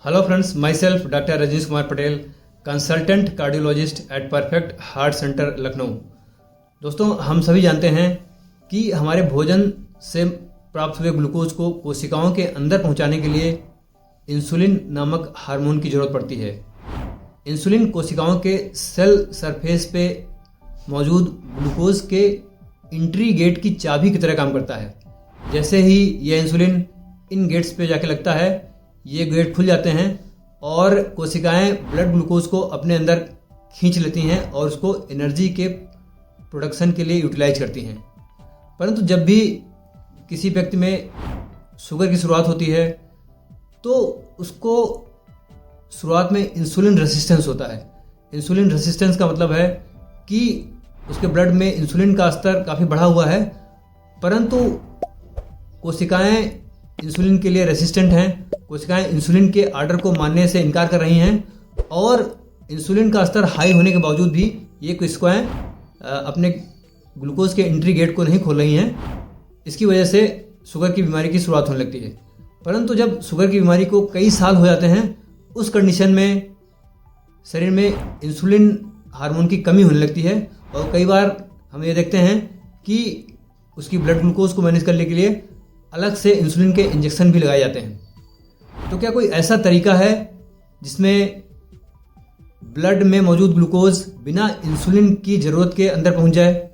Hello friends, myself Dr. Rajesh Kumar Patel, consultant cardiologist at Perfect Heart Centre Lucknow. दोस्तों, हम सभी जानते हैं कि हमारे भोजन से प्राप्त हुए ग्लूकोज को कोशिकाओं के अंदर पहुंचाने के लिए इंसुलिन नामक हार्मोन की ज़रूरत पड़ती है। इंसुलिन कोशिकाओं के सेल सरफेस पे मौजूद ग्लूकोज के एंट्री गेट की चाबी की तरह काम करता है। जैसे ही यह इंसुलिन इन गेट्स पे जाके लगता है, ये गेट खुल जाते हैं और कोशिकाएं ब्लड ग्लूकोज को अपने अंदर खींच लेती हैं और उसको एनर्जी के प्रोडक्शन के लिए यूटिलाइज करती हैं। परंतु जब भी किसी व्यक्ति में शुगर की शुरुआत होती है तो उसको शुरुआत में इंसुलिन रेसिस्टेंस होता है। इंसुलिन रेसिस्टेंस का मतलब है कि उसके ब्लड में इंसुलिन का स्तर काफ़ी बढ़ा हुआ है, परंतु कोशिकाएं इंसुलिन के लिए रेसिस्टेंट हैं। कोशिकाएं इंसुलिन के आर्डर को मानने से इनकार कर रही हैं और इंसुलिन का स्तर हाई होने के बावजूद भी ये कोशिकाएं अपने ग्लूकोज के एंट्री गेट को नहीं खोल रही हैं। इसकी वजह से शुगर की बीमारी की शुरुआत होने लगती है। परंतु जब शुगर की बीमारी को कई साल हो जाते हैं, उस कंडीशन में शरीर में इंसुलिन हार्मोन की कमी होने लगती है और कई बार हम ये देखते हैं कि उसकी ब्लड ग्लूकोज को मैनेज करने के लिए अलग से इंसुलिन के इंजेक्शन भी लगाए जाते हैं। तो क्या कोई ऐसा तरीका है जिसमें ब्लड में मौजूद ग्लूकोज बिना इंसुलिन की ज़रूरत के अंदर पहुंच जाए,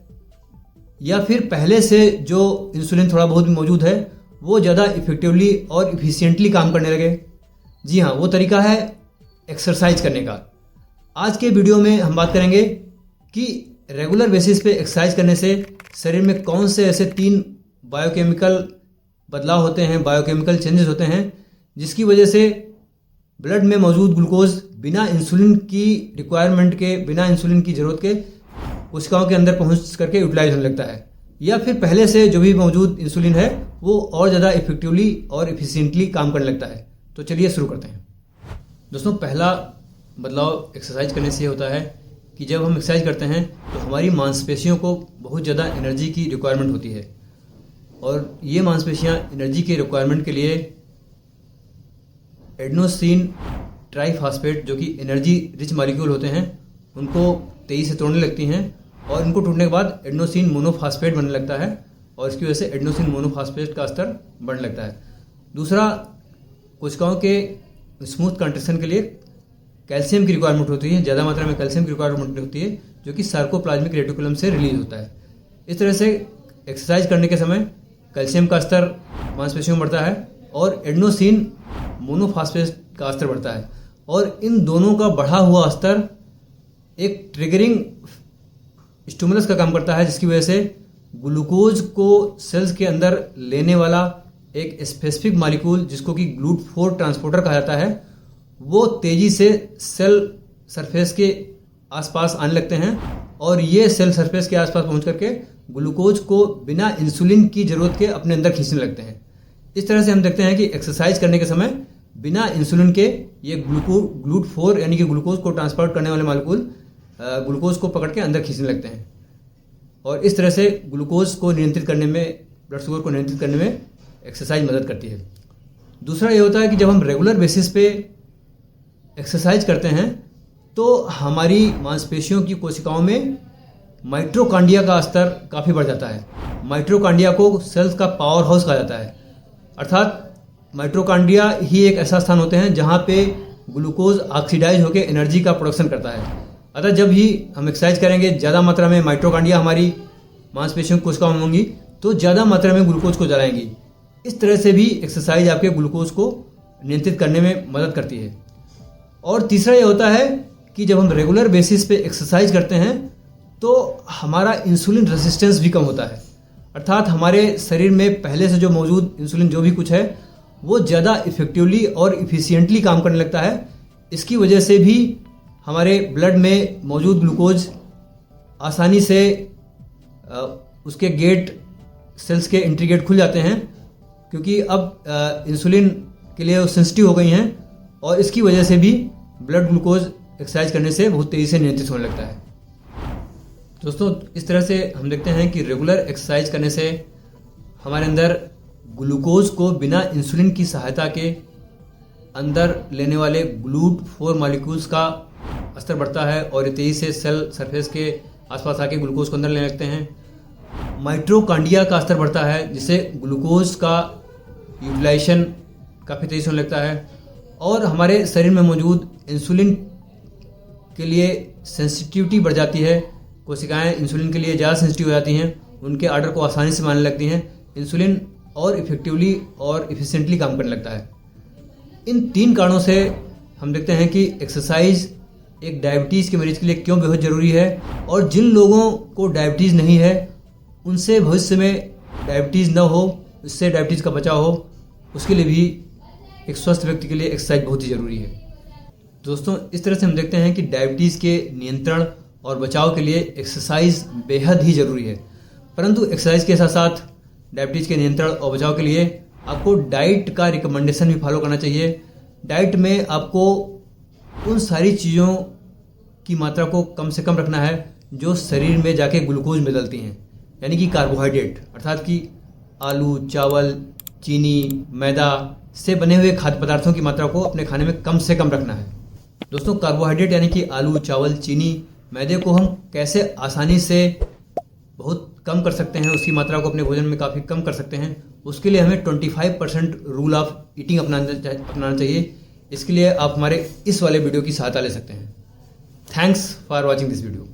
या फिर पहले से जो इंसुलिन थोड़ा बहुत भी मौजूद है वो ज़्यादा इफेक्टिवली और इफिशिएंटली काम करने लगे? जी हाँ, वो तरीका है एक्सरसाइज करने का। आज के वीडियो में हम बात करेंगे कि रेगुलर बेसिस पे एक्सरसाइज करने से शरीर में कौन से ऐसे 3 बायोकेमिकल बदलाव होते हैं, बायोकेमिकल चेंजेस होते हैं, जिसकी वजह से ब्लड में मौजूद ग्लूकोज बिना इंसुलिन की रिक्वायरमेंट के, बिना इंसुलिन की ज़रूरत के कोशिकाओं के अंदर पहुंच करके यूटिलाइज होने लगता है, या फिर पहले से जो भी मौजूद इंसुलिन है वो और ज़्यादा इफेक्टिवली और इफिशिएंटली काम करने लगता है। तो चलिए शुरू करते हैं। दोस्तों, पहला बदलाव एक्सरसाइज करने से होता है कि जब हम एक्सरसाइज करते हैं तो हमारी मांसपेशियों को बहुत ज़्यादा एनर्जी की रिक्वायरमेंट होती है और ये मांसपेशियाँ एनर्जी के रिक्वायरमेंट के लिए एडेनोसिन ट्राइफॉस्फेट, जो कि एनर्जी रिच मॉलिक्यूल होते हैं, उनको तेजी से तोड़ने लगती हैं और इनको टूटने के बाद एडेनोसिन मोनोफॉस्फेट बनने लगता है और इसकी वजह से एडेनोसिन मोनोफॉस्फेट का स्तर बढ़ने लगता है। दूसरा, कोशिकाओं के स्मूथ कंट्रैक्शन के लिए कैल्शियम की रिक्वायरमेंट होती है, ज़्यादा मात्रा में कैल्शियम की रिक्वायरमेंट होती है, जो कि सार्कोप्लाज्मिक रेटिकुलम से रिलीज होता है। इस तरह से एक्सरसाइज करने के समय कैल्शियम का स्तर मांसपेशियों में बढ़ता है और एडेनोसिन मोनोफॉस्फेट का स्तर बढ़ता है, और इन दोनों का बढ़ा हुआ स्तर एक ट्रिगरिंग स्टिमुलस का काम करता है, जिसकी वजह से ग्लूकोज को सेल्स के अंदर लेने वाला एक स्पेसिफिक मॉलिक्यूल, जिसको कि GLUT4 ट्रांसपोर्टर कहा जाता है, वो तेजी से सेल सरफेस के आसपास आने लगते हैं और ये सेल सरफेस के आसपास पहुंच करके ग्लूकोज को बिना इंसुलिन की ज़रूरत के अपने अंदर खींचने लगते हैं। इस तरह से हम देखते हैं कि एक्सरसाइज करने के समय बिना इंसुलिन के ये GLUT4 यानी कि ग्लूकोज को ट्रांसपोर्ट करने वाले मॉलिक्यूल ग्लूकोज को पकड़ के अंदर खींचने लगते हैं और इस तरह से ग्लूकोज को नियंत्रित करने में, ब्लड शुगर को नियंत्रित करने में एक्सरसाइज मदद करती है। दूसरा ये होता है कि जब हम रेगुलर बेसिस पे एक्सरसाइज करते हैं तो हमारी मांसपेशियों की कोशिकाओं में माइटोकॉन्ड्रिया का स्तर काफ़ी बढ़ जाता है। माइटोकॉन्ड्रिया को सेल्स का पावर हाउस कहा जाता है, अर्थात माइटोकॉन्ड्रिया ही एक ऐसा स्थान होते हैं जहाँ पे ग्लूकोज ऑक्सीडाइज होकर एनर्जी का प्रोडक्शन करता है। अतः जब भी हम एक्सरसाइज करेंगे, ज़्यादा मात्रा में माइटोकॉन्ड्रिया हमारी मांसपेशियों की कोशिकाओं में होंगी तो ज़्यादा मात्रा में ग्लूकोज को जलाएंगी। इस तरह से भी एक्सरसाइज आपके ग्लूकोज को नियंत्रित करने में मदद करती है। और तीसरा ये होता है कि जब हम रेगुलर बेसिस पे एक्सरसाइज करते हैं तो हमारा इंसुलिन रेसिस्टेंस भी कम होता है, अर्थात हमारे शरीर में पहले से जो मौजूद इंसुलिन जो भी कुछ है वो ज़्यादा इफेक्टिवली और इफिशिएंटली काम करने लगता है। इसकी वजह से भी हमारे ब्लड में मौजूद ग्लूकोज आसानी से उसके गेट, सेल्स के एंट्री गेट खुल जाते हैं, क्योंकि अब इंसुलिन के लिए वो सेंसिटिव हो गई हैं और इसकी वजह से भी ब्लड ग्लूकोज एक्सरसाइज करने से बहुत तेज़ी से नियंत्रित होने लगता है। दोस्तों, इस तरह से हम देखते हैं कि रेगुलर एक्सरसाइज करने से हमारे अंदर ग्लूकोज को बिना इंसुलिन की सहायता के अंदर लेने वाले GLUT4 मॉलिक्यूल्स का स्तर बढ़ता है और ये तेजी से सेल सरफेस के आसपास आके ग्लूकोज को अंदर लेने लगते हैं। माइटोकॉन्ड्रिया का स्तर बढ़ता है जिससे ग्लूकोज का यूटिलाइजेशन काफ़ी तेजी से होने लगता है और हमारे शरीर में मौजूद इंसुलिन के लिए सेंसिटिविटी बढ़ जाती है। कोशिकाएं इंसुलिन के लिए ज़्यादा सेंसिटिव हो जाती हैं, उनके आर्डर को आसानी से मानने लगती हैं, इंसुलिन और इफेक्टिवली और इफिशिएंटली काम करने लगता है। इन 3 कारणों से हम देखते हैं कि एक्सरसाइज एक डायबिटीज़ के मरीज के लिए क्यों बेहद ज़रूरी है और जिन लोगों को डायबिटीज़ नहीं है उनसे भविष्य में डायबिटीज़ न हो, उससे डायबिटीज़ का बचाव हो, उसके लिए भी एक स्वस्थ व्यक्ति के लिए एक्सरसाइज बहुत ही ज़रूरी है। दोस्तों, इस तरह से हम देखते हैं कि डायबिटीज़ के नियंत्रण और बचाव के लिए एक्सरसाइज बेहद ही ज़रूरी है। परंतु एक्सरसाइज के साथ साथ डायबिटीज़ के नियंत्रण और बचाव के लिए आपको डाइट का रिकमेंडेशन भी फॉलो करना चाहिए। डाइट में आपको उन सारी चीज़ों की मात्रा को कम से कम रखना है जो शरीर में जाके ग्लूकोज में बदलती हैं, यानी कि कार्बोहाइड्रेट, अर्थात कि आलू, चावल, चीनी, मैदा से बने हुए खाद्य पदार्थों की मात्रा को अपने खाने में कम से कम रखना है। दोस्तों, कार्बोहाइड्रेट यानी कि आलू, चावल, चीनी, मैदे को हम कैसे आसानी से बहुत कम कर सकते हैं, उसकी मात्रा को अपने भोजन में काफ़ी कम कर सकते हैं, उसके लिए हमें 25% रूल ऑफ ईटिंग अपनाना चाहिए। इसके लिए आप हमारे इस वाले वीडियो की सहायता ले सकते हैं। Thanks for watching this video.